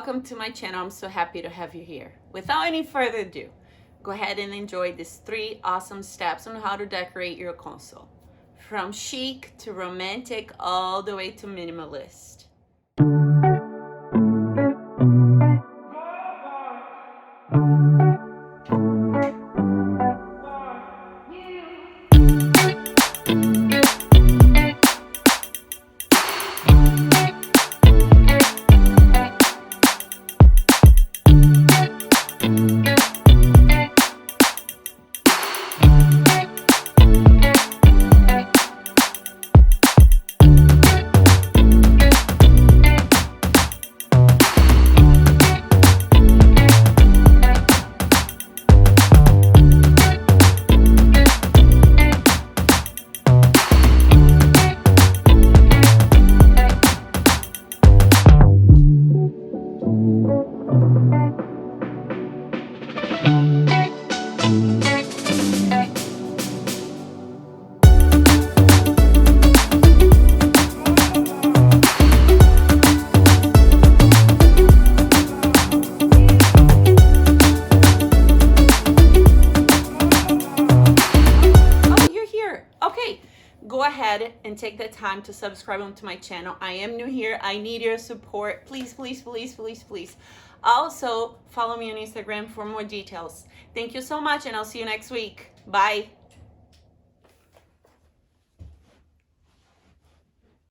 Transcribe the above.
welcome to my channel. I'm so happy to have you here. Without any further ado, go ahead and enjoy these 3 awesome steps on how to decorate your console. From chic to romantic all the way to minimalist. Go ahead and take the time to subscribe onto my channel. I am new here. I need your support. Please, please, please, please, please. Also, follow me on Instagram for more details. Thank you so much, and I'll see you next week. Bye.